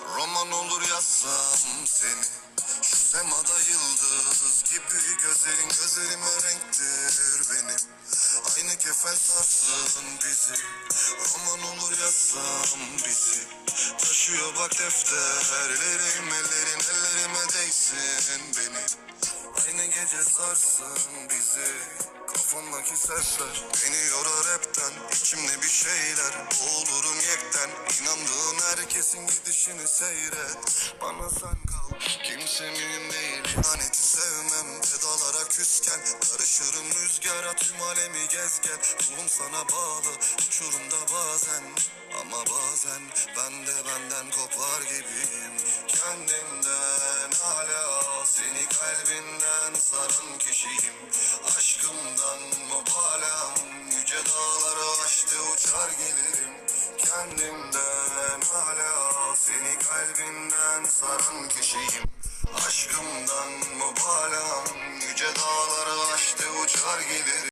Roman olur yazsam seni, şu semada yıldız gibi. Gözlerin gözlerime renktir benim, aynı kefen sarsın bizi. Roman olur yazsam bizi, taşıyor bak defterlerim. Ellerin ellerime değsin benim, aynı gece sarsın bizi. Kafamdaki sesler beni yorar hepten, içimde bir şeyler, boğulurum yekten. İnandığın herkesin gidişini seyret, bana sen kal, kimse mühim değil. İhaneti sevmem, pedalara küsken, karışırım rüzgara, tüm alemi gez gel. Ruhum sana bağlı, uçurumda bazen, ama bazen ben de benden kopar gibiyim. Kendimden hala, seni kalbinden saran kişiyim. Aşkımdan mübalağım, yüce dağları aştı uçar gelirim. Kendimden hala, seni kalbinden saran kişiyim. Aşkımdan mübalağım, yüce dağları aştı uçar gelirim.